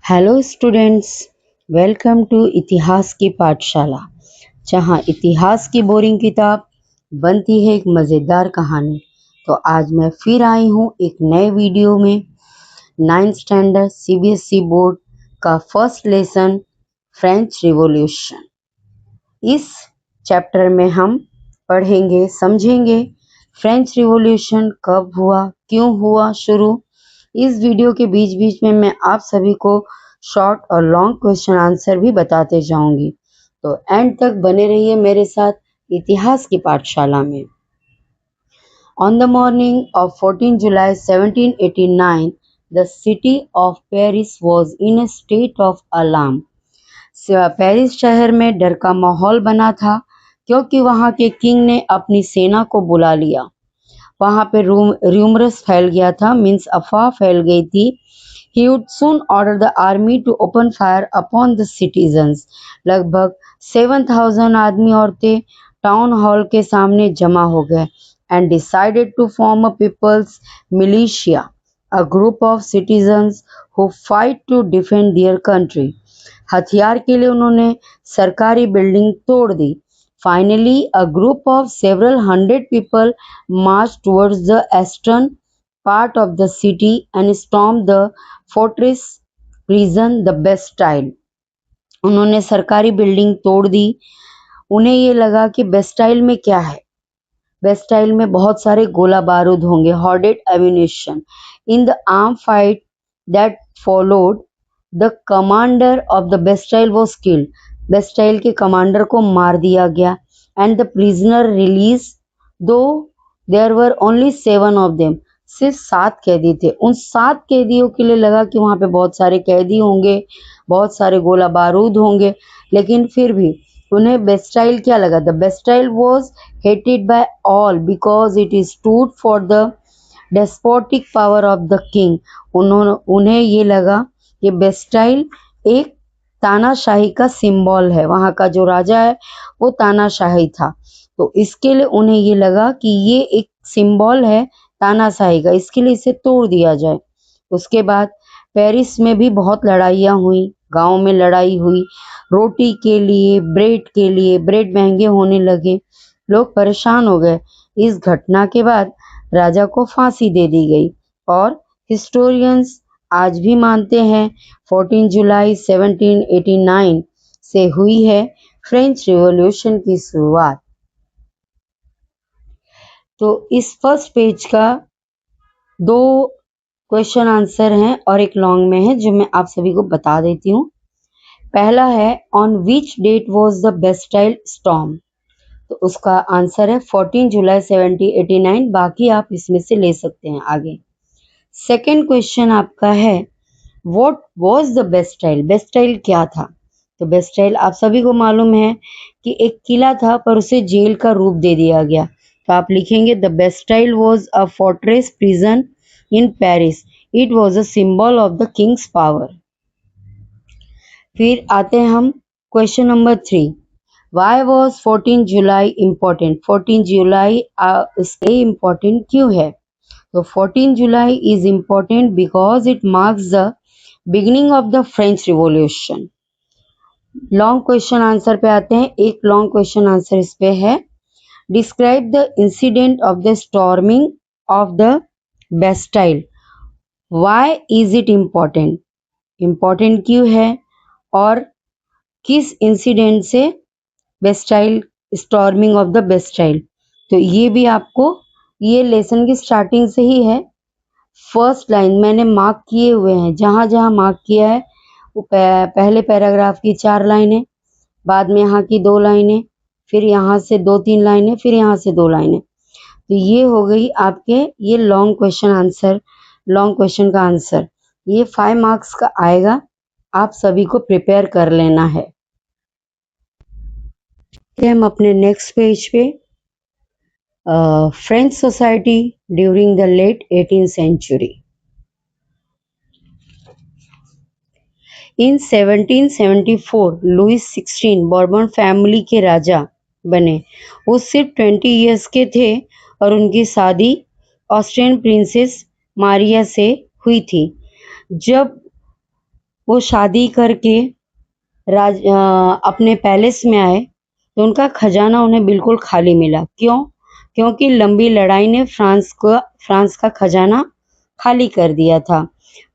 Hello students, welcome to इतिहास की पाठशाला, जहां इतिहास की बोरिंग किताब बनती है एक मज़ेदार कहानी। तो आज मैं फिर आई हूं एक नए वीडियो में। 9th स्टैंडर्ड सीबीएसई बोर्ड का फर्स्ट लेसन फ्रेंच रिवॉल्यूशन। इस चैप्टर में हम पढ़ेंगे, समझेंगे फ्रेंच रिवॉल्यूशन कब हुआ, क्यों हुआ शुरू। इस वीडियो के बीच बीच में मैं आप सभी को शॉर्ट और लॉन्ग क्वेश्चन आंसर भी बताते जाऊंगी, तो एंड तक बने रहिए मेरे साथ इतिहास की पाठशाला में। On the morning of 14 July 1789, the city of Paris was in a state of alarm. Paris शहर में डर का माहौल बना था क्योंकि वहां के किंग ने अपनी सेना को बुला लिया। वहां पे रूमरस फैल गया था, मीन्स अफवाह फैल गई थी। He would soon order the army to open fire upon the citizens. लगभग 7,000 आदमी औरतें टाउन हॉल के सामने जमा हो गए and decided to form a people's militia, a group of citizens who fight to defend their country. हथियार के लिए उन्होंने सरकारी बिल्डिंग तोड़ दी। Finally, a group of several hundred people marched towards the eastern part of the city and stormed the fortress prison the Bastille. उन्होंने सरकारी building तोड़ दी। उन्हें ये लगा कि बेस्टाइल में क्या है, बेस्टाइल में बहुत सारे गोला बारूद होंगे, hoarded ammunition. In the armed fight that followed, the commander of the Bastille was killed. Bastille के कमांडर को मार दिया गया and the prisoner released, though there were only 7 of them. सिर्फ 7 कैदी थे। उन 7 कैदियों के लिए लगा कि वहां पे बहुत सारे कैदी होंगे, बहुत सारे गोला बारूद होंगे, लेकिन फिर भी उन्हें बेस्टाइल क्या लगा? The Bastille was hated by all because it stood for the despotic power of the king. उन्हें ये लगा कि बेस्टाइल एक तानाशाही का सिंबल है, वहां का जो राजा है वो तानाशाही था, तो इसके लिए उन्हें ये लगा कि ये एक सिंबल है तानाशाही का, इसके लिए इसे तोड़ दिया जाए। उसके बाद पेरिस में भी बहुत लड़ाइयाँ हुई, गांव में लड़ाई हुई, रोटी के लिए, ब्रेड महंगे होने लगे, लोग परेशान हो गए। इस घटना के बाद राजा को फांसी दे दी गई और हिस्टोरियंस आज भी मानते हैं 14 जुलाई 1789 से हुई है फ्रेंच रिवॉल्यूशन की शुरुआत। तो इस फर्स्ट पेज का 2 क्वेश्चन आंसर हैं और एक लॉन्ग में है जो मैं आप सभी को बता देती हूँ। पहला है on which date was the Bastille storm, तो उसका आंसर है 14 जुलाई 1789, बाकी आप इसमें से ले सकते हैं आगे। सेकेंड क्वेश्चन आपका है what was the Bastille, Bastille क्या था? तो बेस्टाइल आप सभी को मालूम है कि एक किला था पर उसे जेल का रूप दे दिया गया, तो आप लिखेंगे the Bastille was a fortress prison in Paris, it was a symbol of the Kings power. फिर आते हैं हम question number 3, why was 14 July important? 14 जुलाई इसके इम्पोर्टेंट क्यों है? तो 14 जुलाई is important because it marks the beginning of the French revolution. Long question answer पे आते हैं। एक लॉन्ग क्वेश्चन आंसर इस पे है, describe the incident of the storming of the Bastille, why is it important? Important क्यों है और किस इंसिडेंट से Bastille, storming of the Bastille? तो ये भी आपको ये लेसन की स्टार्टिंग से ही है। फर्स्ट लाइन मैंने मार्क किए हुए हैं, जहां जहां मार्क किया है वो पहले पैराग्राफ की 4 लाइनें, बाद में यहाँ की 2 लाइनें, फिर यहाँ से 2-3 लाइनें, फिर यहाँ से 2 लाइनें। तो ये हो गई आपके ये long question answer, long question का आंसर। ये 5 मार्क्स का आएगा, आप सभी को प्रिपेयर कर लेना है। हम अपने नेक्स्ट पेज पे French society during the late 18th century। In 1774 Louis 16 Bourbon family के राजा बने। वो सिर्फ 20 इयर्स के थे और उनकी शादी ऑस्ट्रियन प्रिंसेस मारिया से हुई थी। जब वो शादी करके अपने पैलेस में आए तो उनका खजाना उन्हें बिल्कुल खाली मिला। क्यों? क्योंकि लंबी लड़ाई ने फ्रांस का खजाना खाली कर दिया था।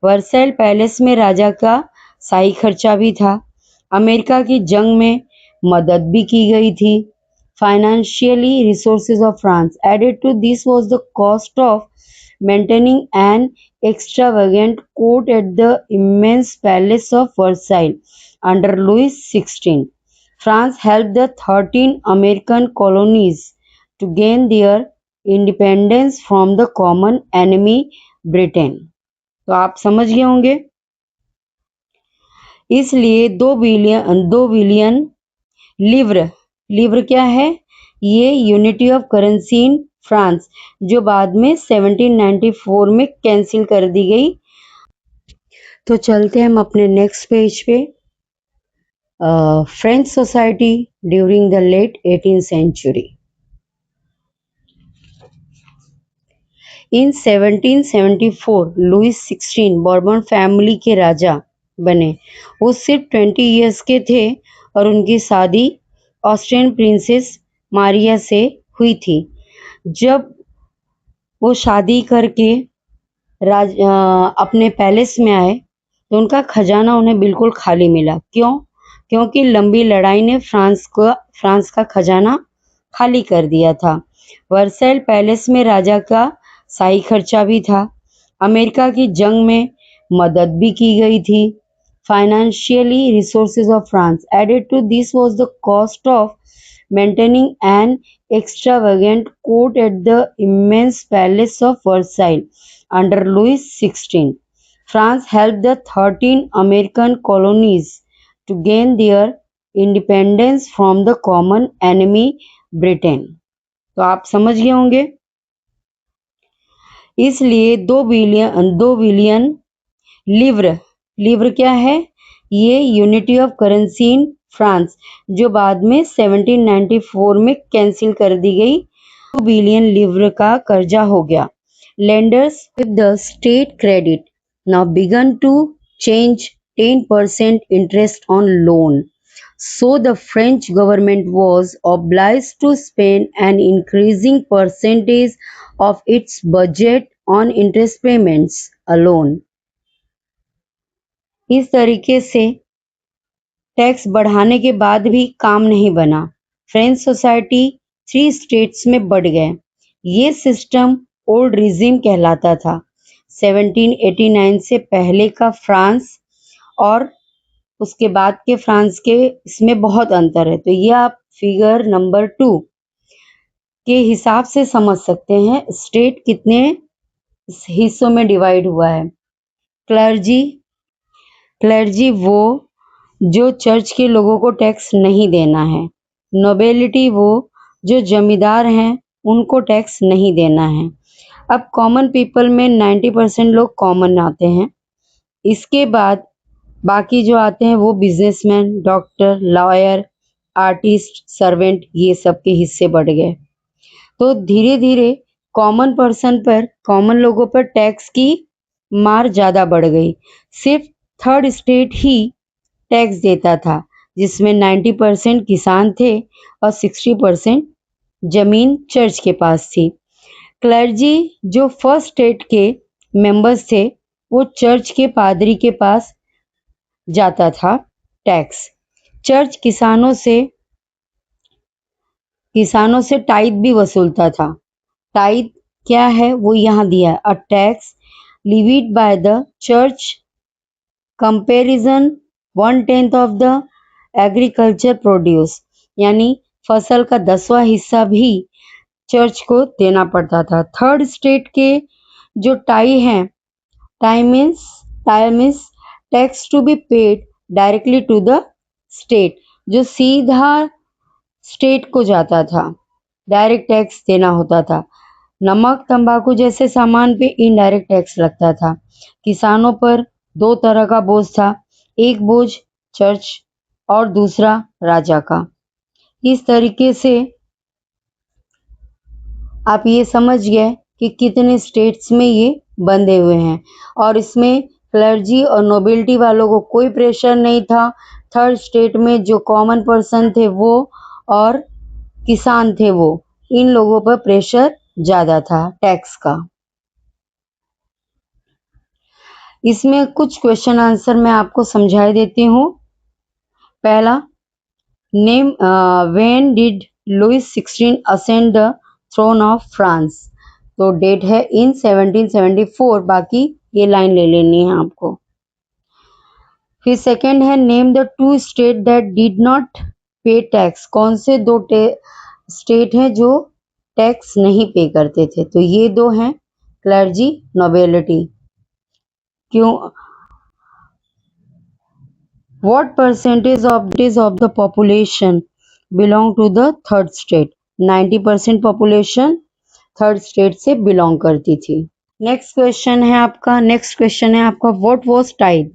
वर्साइल पैलेस में राजा का शाही खर्चा भी था। अमेरिका की जंग में मदद भी की गई थी। Financially resources of France. Added to this was the cost of maintaining an extravagant court at the immense palace of Versailles under Louis XVI. France helped the 13 American colonies to gain their independence from the common enemy Britain. तो आप समझ गए होंगे। इसलिए 2 billion लिव्र क्या है? ये unity of currency in France, जो बाद में 1794 में कैंसिल कर दी गई। तो चलते हैं हम अपने नेक्स्ट पेज पे। French society during the late 18th century. In 1774 Louis 16 Bourbon family के राजा बने। वो सिर्फ 20 इयर्स के थे और उनकी शादी ऑस्ट्रियन प्रिंसेस मारिया से हुई थी। जब वो शादी करके अपने पैलेस में आए तो उनका खजाना उन्हें बिल्कुल खाली मिला। क्यों? क्योंकि लंबी लड़ाई ने फ्रांस का खजाना खाली कर दिया था। वर्साइल पैलेस में राजा का शाही खर्चा भी था। अमेरिका की जंग में मदद भी की गई थी। Financially resources of France. Added to this was the cost of maintaining an extravagant court at the immense palace of Versailles under Louis XVI. France helped the 13 American colonies to gain their independence from the common enemy Britain. तो आप समझ गए होंगे। इसलिए 2 billion लिव्र क्या है? ये unity of currency in France, जो बाद में 1794 में कैंसिल कर दी गई। 2 बिलियन लिव्र का कर्जा हो गया। Lenders with the state credit now began to change 10% interest on loan. So the French government was obliged to spend an increasing percentage of its budget on interest payments alone. इस तरीके से tax बढ़ाने के बाद भी काम नहीं बना। फ्रेंच सोसाइटी 3 स्टेट्स में बढ़ गए। ये सिस्टम ओल्ड रिजिम कहलाता था। 1789 से पहले का फ्रांस और उसके बाद के फ्रांस के इसमें बहुत अंतर है। तो ये आप फिगर नंबर 2 के हिसाब से समझ सकते हैं स्टेट कितने हिस्सों में डिवाइड हुआ है। क्लर्जी वो जो चर्च के लोगों को टैक्स नहीं देना है। नोबेलिटी वो जो जमींदार हैं उनको टैक्स नहीं देना है। अब कॉमन पीपल में 90% लोग कॉमन आते हैं। इसके बाद बाकी जो आते हैं वो businessman, doctor, lawyer, artist, servant, ये सब के हिस्से बढ़ गए। तो धीरे धीरे कॉमन लोगों पर टैक्स की मार ज्यादा बढ़ गई। सिर्फ थर्ड स्टेट ही टैक्स देता था, जिसमें 90% किसान थे और 60% जमीन चर्च के पास थी। क्लर्जी जो फर्स्ट स्टेट के मेंबर्स थे वो चर्च के पादरी के पास जाता था टैक्स। चर्च किसानों से टाइथ भी वसूलता था। टाइथ क्या है वो यहाँ दिया है। A tax levied by the church comparison 1/10 of the agriculture produce, यानी फसल का 10वां हिस्सा भी चर्च को देना पड़ता था। थर्ड स्टेट के जो taille means tax to be paid directly to the state, जो सीधा स्टेट को जाता था, डायरेक्ट टैक्स देना होता था। नमक, तंबाकू जैसे सामान पे इनडायरेक्ट टैक्स लगता था। किसानों पर 2 तरह का बोझ था, एक बोझ चर्च और दूसरा राजा का। इस तरीके से आप ये समझ गए कि कितने स्टेट्स में ये बंधे हुए हैं और इसमें क्लर्जी और नोबिलिटी वालों को कोई प्रेशर नहीं था। थर्ड स्टेट में जो कॉमन पर्सन थे वो और किसान थे वो, इन लोगों पर प्रेशर ज्यादा था टैक्स का। इसमें कुछ क्वेश्चन आंसर मैं आपको समझा देती हूँ। पहला, name when did Louis 16 ascend the throne of France, तो डेट है इन 1774, बाकी ये लाइन ले लेनी है आपको। फिर सेकंड है, name the two state that did not पे टैक्स, कौन से दो स्टेट हैं जो टैक्स नहीं पे करते थे, तो ये दो हैं क्लर्जी नोबिलिटी। क्यों, what percentage of the population belong to the third state? 90% population third state से बिलोंग करती थी। नेक्स्ट क्वेश्चन है आपका व्हाट वाज टाइथ?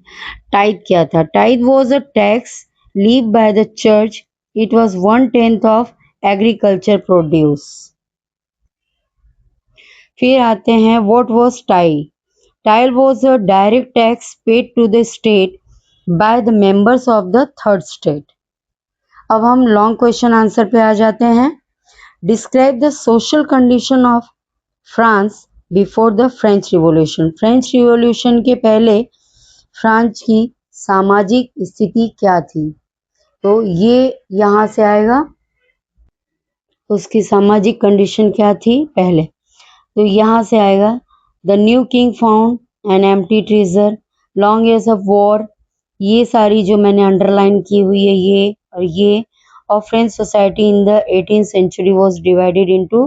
टाइथ क्या था? Tithe was a tax levied by the church. It was 1/10 of agriculture produce. फिर आते हैं what was taille? Taille was a direct tax paid to the state by the members of the third state. अब हम long question answer पे आ जाते हैं। Describe the social condition of France before the French revolution. French revolution के पहले France की सामाजिक स्थिति क्या थी, तो ये यहाँ से आएगा। उसकी सामाजिक कंडीशन क्या थी पहले, तो यहाँ से आएगा the new king found an empty treasure, long years of war, ये सारी जो मैंने अंडरलाइन की हुई है ये और ये। और French society in the 18th century was divided into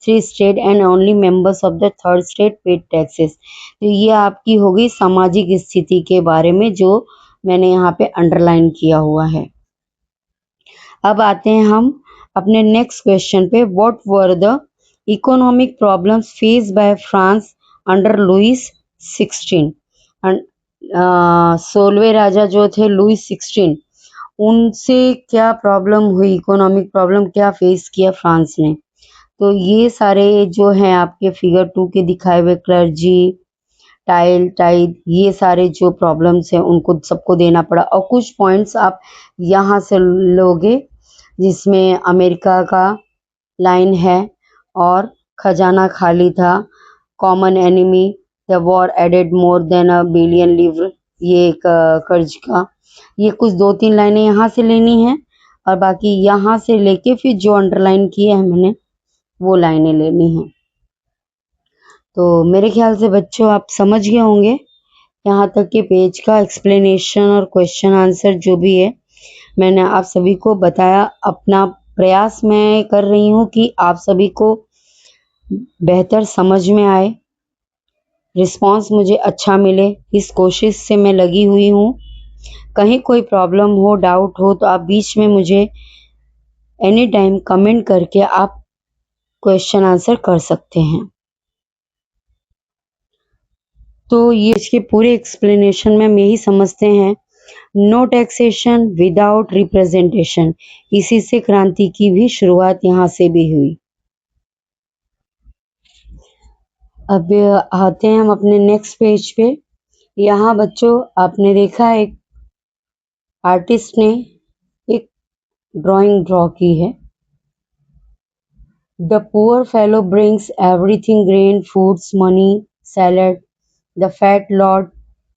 3 state and only members of the third state paid taxes. तो ये आपकी होगी सामाजिक स्थिति के बारे में जो मैंने यहाँ पे अंडरलाइन किया हुआ है। अब आते हैं हम अपने नेक्स्ट क्वेश्चन पे। What were the economic problems face by France under Louis 16? 16वें राजा जो थे लुइस 16, उनसे क्या प्रॉब्लम हुई, इकोनॉमिक प्रॉब्लम क्या फेस किया फ्रांस ने, तो ये सारे जो हैं आपके फिगर 2 के दिखाए हुए क्लर्जी टाइड ये सारे जो प्रॉब्लम्स हैं उनको सबको देना पड़ा। और कुछ पॉइंट्स आप यहाँ से लोगे जिसमें अमेरिका का लाइन है और खजाना खाली था, common enemy, the war added more than a billion livres, ये एक कर्ज का, ये कुछ 2-3 लाइनें यहाँ से लेनी है और बाकी यहाँ से लेके फिर जो अंडरलाइन किए हैं मैंने वो लाइनें लेनी हैं। तो मेरे ख्याल से बच्चों आप समझ गए होंगे यहाँ तक के पेज का एक्सप्लेनेशन और क्वेश्चन आंसर जो भी है मैंने आप सभी को बताया। अपना प्रयास मैं कर रही हूँ कि आप सभी को बेहतर समझ में आए, रिस्पांस मुझे अच्छा मिले, इस कोशिश से मैं लगी हुई हूँ। कहीं कोई प्रॉब्लम हो, डाउट हो तो आप बीच में मुझे एनी टाइम कमेंट करके आप क्वेश्चन आंसर कर सकते हैं। तो ये इसके पूरे एक्सप्लेनेशन में हम यही समझते हैं, नो टैक्सेशन विदाउट रिप्रेजेंटेशन, इसी से क्रांति की भी शुरुआत यहाँ से भी हुई। अब आते हैं हम अपने नेक्स्ट पेज पे। यहाँ बच्चों आपने देखा एक आर्टिस्ट ने एक ड्राइंग ड्रॉ की है। The poor fellow brings everything, grain, foods, money, salad. The fat lord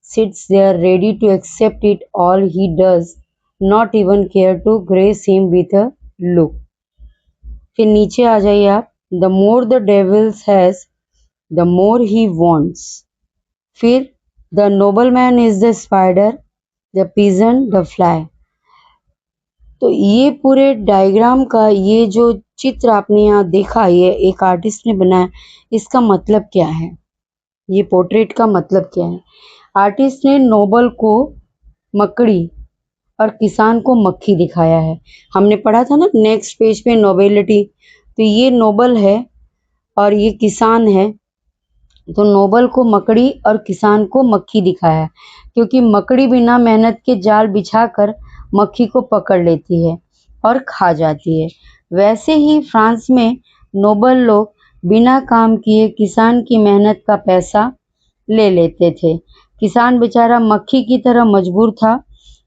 sits there ready to accept it all. He does not even care to grace him with a look. फिर नीचे आ जाइए आप। The more the devil has, the more he wants. फिर the nobleman is the spider, the peasant the fly. तो ये पूरे diagram का ये जो चित्र आपने यहाँ देखा, ये एक आर्टिस्ट ने बनाया, इसका मतलब क्या है, ये पोर्ट्रेट का मतलब क्या है? आर्टिस्ट ने नोबल को मकड़ी और किसान को मक्खी दिखाया है। हमने पढ़ा था ना नेक्स्ट पेज पे नोबेलिटी, तो ये नोबल है और ये किसान है, तो नोबल को मकड़ी और किसान को मक्खी दिखाया है, क्योंकि मकड़ी बिना मेहनत के जाल बिछाकर मक्खी को पकड़ लेती है और खा जाती है। वैसे ही फ्रांस में नोबल लोग बिना काम किए किसान की मेहनत का पैसा ले लेते थे। किसान बेचारा मक्खी की तरह मजबूर था।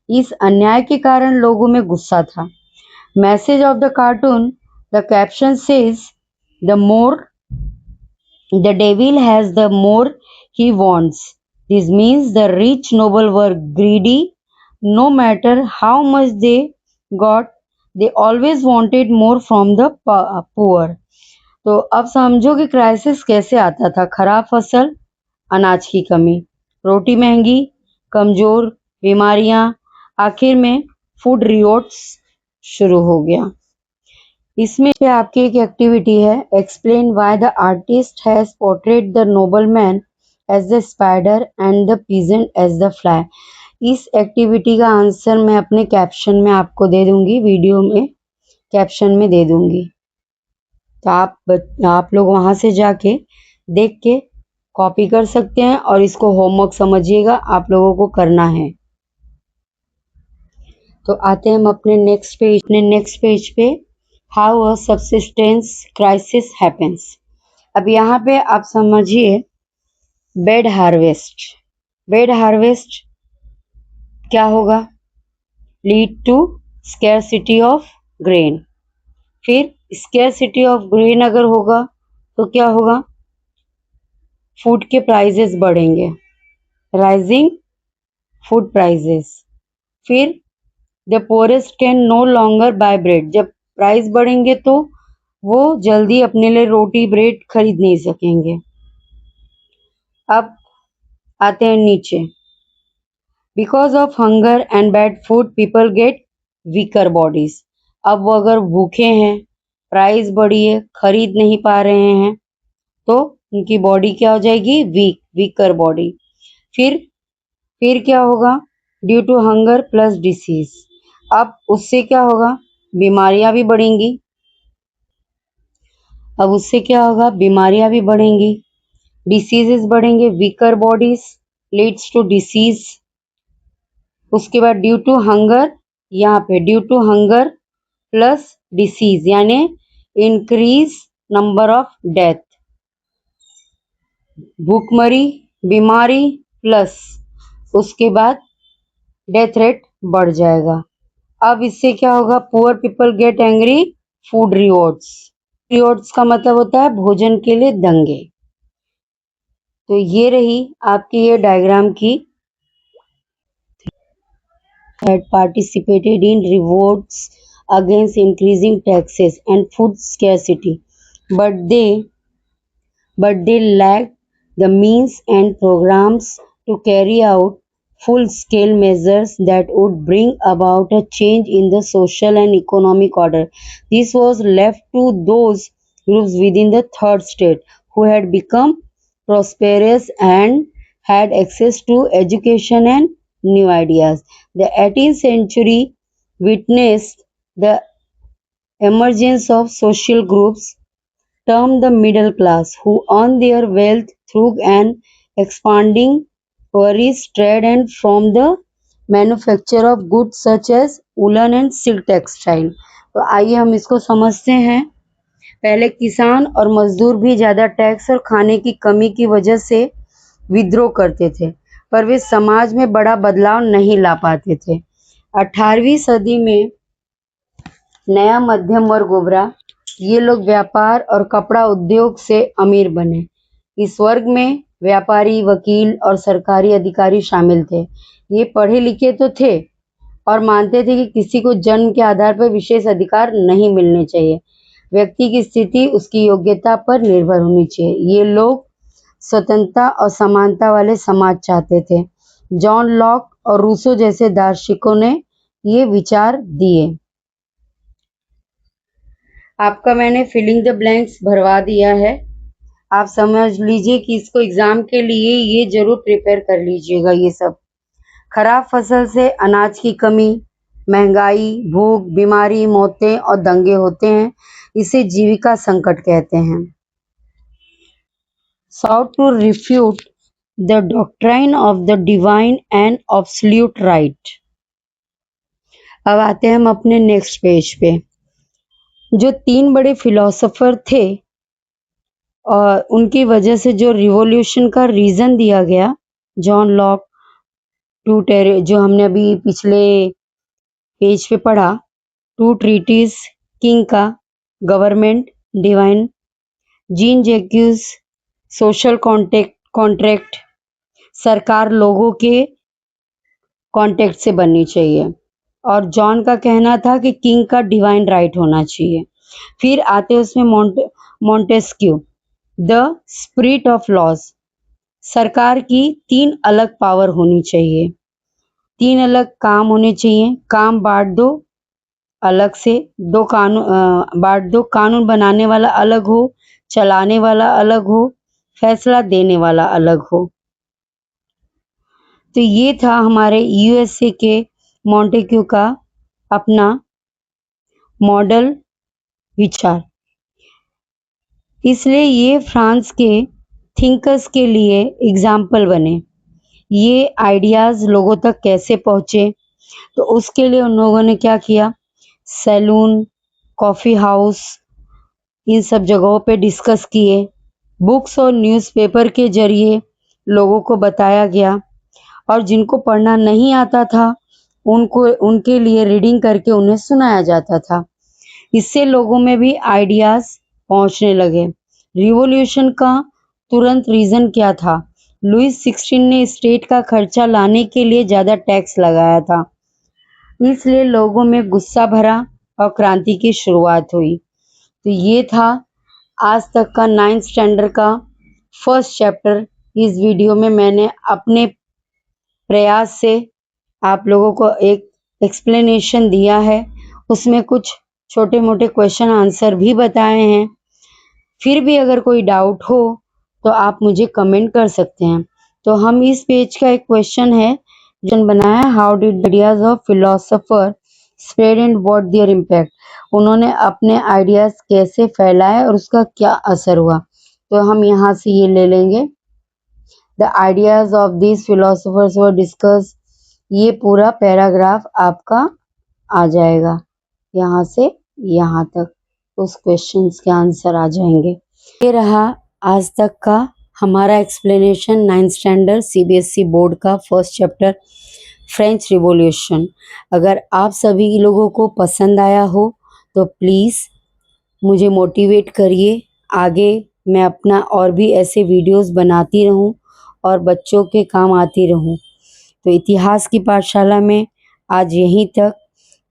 इस अन्याय के कारण लोगों में गुस्सा था। Message of the cartoon, the caption says, the more the devil has, the more he wants. This means the rich noble were greedy. No matter how much they got, they always wanted more from the poor. तो अब समझो कि crisis कैसे आता था। खराब फसल, अनाज की कमी, रोटी महंगी, कमजोर, बीमारियां, आखिर में फूड रिवॉर्ड्स शुरू हो गया। इसमें से आपकी एक एक्टिविटी है, explain why the artist has portrayed the nobleman as the spider and the peasant as the fly. इस एक्टिविटी का आंसर मैं अपने कैप्शन में आपको दे दूंगी, वीडियो में कैप्शन में दे दूंगी। तो आप लोग वहां से जाके देख के कॉपी कर सकते हैं और इसको होमवर्क समझिएगा, आप लोगों को करना है। तो आते हैं हम अपने नेक्स्ट पेज पे, how a subsistence crisis happens. अब यहाँ पे आप समझिए, बेड हार्वेस्ट। बेड हार्वेस्ट क्या होगा? Lead to scarcity of grain. फिर स्कैरसिटी ऑफ ग्रेन अगर होगा तो क्या होगा? फूड के प्राइजेस बढ़ेंगे, राइजिंग फूड प्राइजेस। फिर the poorest can no longer buy bread. जब प्राइस बढ़ेंगे तो वो जल्दी अपने लिए रोटी ब्रेड खरीद नहीं सकेंगे। अब आते हैं नीचे, because of hunger and bad food people get weaker bodies. अब वो अगर भूखे हैं, प्राइस बढ़ी है, खरीद नहीं पा रहे हैं, तो उनकी बॉडी क्या हो जाएगी? Weaker body. फिर क्या होगा? Due to hunger plus disease. अब उससे क्या होगा? बीमारियां भी बढ़ेंगी। अब उससे क्या होगा? बीमारियां भी बढ़ेंगी, डिसीजेस बढ़ेंगे। Weaker bodies leads to disease. उसके बाद ड्यू टू हंगर, यहाँ पे due to hunger plus disease यानी इंक्रीज नंबर ऑफ डेथ। भूखमरी, बीमारी प्लस उसके बाद डेथ रेट बढ़ जाएगा। अब इससे क्या होगा? Poor people get angry, food rewards. Rewards का मतलब होता है भोजन के लिए दंगे। तो ये रही आपकी ये डायग्राम की, had participated in revolts against increasing taxes and food scarcity, but they lacked the means and programs to carry out full-scale measures that would bring about a change in the social and economic order. This was left to those groups within the third state who had become prosperous and had access to education and new ideas. The 18th century witnessed the emergence of social groups termed the middle class, who earned their wealth through an expanding tourist trade and from the manufacture of goods such as woolen and silk textile. तो आइए हम इसको समझते हैं। पहले किसान और मजदूर भी ज्यादा टैक्स और खाने की कमी की वजह से विद्रोह करते थे, पर वे समाज में बड़ा बदलाव नहीं ला पाते थे। 18वीं सदी में नया मध्यम वर्ग उभरा। ये लोग व्यापार और कपड़ा उद्योग से अमीर बने। इस वर्ग में व्यापारी, वकील और सरकारी अधिकारी शामिल थे। ये पढ़े लिखे तो थे और मानते थे कि किसी को जन्म के आधार पर विशेष अधिकार नहीं मिलने चाहिए। व्यक्ति की स्थिति उसकी योग्यता पर निर्भर होनी चाहिए। ये लोग स्वतंत्रता और समानता वाले समाज चाहते थे। जॉन लॉक और रूसो जैसे दार्शनिकों ने ये विचार दिए। आपका मैंने फिलिंग द ब्लैंक्स भरवा दिया है। आप समझ लीजिए कि इसको एग्जाम के लिए ये जरूर प्रिपेयर कर लीजिएगा। ये सब खराब फसल से अनाज की कमी, महंगाई, भूख, बीमारी, मौतें और दंगे होते हैं। इसे जीविका संकट कहते हैं। Sought to refute the doctrine of the divine and absolute right. अब आते हैं हम अपने नेक्स्ट पेज पे। जो 3 बड़े फिलोसोफर थे और उनकी वजह से जो रिवॉल्यूशन का रीजन दिया गया, जॉन लॉक, जो हमने अभी पिछले पेज पे पढ़ा, 2 ट्रीटीज किंग का, government, divine, Jean Jacques, social contract, सरकार लोगों के कॉन्टेक्ट से बननी चाहिए, और जॉन का कहना था कि किंग का डिवाइन राइट होना चाहिए। फिर आते उसमें Montesquieu, the spirit of laws, सरकार की 3 अलग पावर होनी चाहिए, 3 अलग काम होने चाहिए, काम बांट दो अलग से, बांट दो, कानून बनाने वाला अलग हो, चलाने वाला अलग हो, फैसला देने वाला अलग हो। तो ये था हमारे यूएसए के मॉन्टेक्यू का अपना मॉडल विचार। इसलिए ये फ्रांस के थिंकर्स के लिए एग्जाम्पल बने। ये आइडियाज लोगों तक कैसे पहुंचे, तो उसके लिए उन लोगों ने क्या किया, सैलून, कॉफी हाउस, इन सब जगहों पे डिस्कस किए, बुक्स और न्यूज़पेपर के जरिए लोगों को बताया गया, और जिनको पढ़ना नहीं आता था उनके लिए रीडिंग करके उन्हें सुनाया जाता था। इससे लोगों में भी आइडियाज पहुंचने लगे। रिवॉल्यूशन का तुरंत रीजन क्या था? लुइस 16 ने स्टेट का खर्चा लाने के लिए ज्यादा टैक्स लगाया था, इसलिए लोगों में गुस्सा भरा और क्रांति की शुरुआत हुई। तो ये था आज तक का 9th स्टैंडर्ड का फर्स्ट चैप्टर। इस वीडियो में मैंने अपने प्रयास से आप लोगों को एक एक्सप्लेनेशन दिया है, उसमें कुछ छोटे मोटे क्वेश्चन आंसर भी बताए हैं। फिर भी अगर कोई डाउट हो तो आप मुझे कमेंट कर सकते हैं। तो हम इस पेज का एक क्वेश्चन है जो बनाया, how did ideas of philosopher spread and what there impact, उन्होंने अपने आइडियाज कैसे फैलाए और उसका क्या असर हुआ। तो हम यहाँ से ये ले लेंगे, the ideas of this philosophers were discuss, ये पूरा पैराग्राफ आपका आ जाएगा यहाँ से यहाँ तक, उस क्वेश्चंस के आंसर आ जाएंगे। ये रहा आज तक का हमारा explanation 9th standard CBSE board का फर्स्ट चैप्टर फ्रेंच रिवॉल्यूशन। अगर आप सभी लोगों को पसंद आया हो तो प्लीज़ मुझे मोटिवेट करिए, आगे मैं अपना और भी ऐसे वीडियोस बनाती रहूं और बच्चों के काम आती रहूं। तो इतिहास की पाठशाला में आज यहीं तक।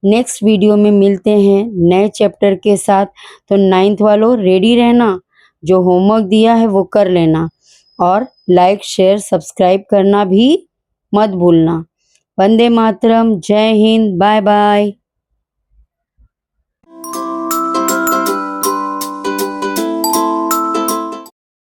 नेक्स्ट वीडियो में मिलते हैं नए चैप्टर के साथ। तो 9th वालों रेडी रहना, जो होमवर्क दिया है वो कर लेना, और लाइक शेयर सब्सक्राइब करना भी मत भूलना। वंदे मातरम, जय हिंद, बाय बाय।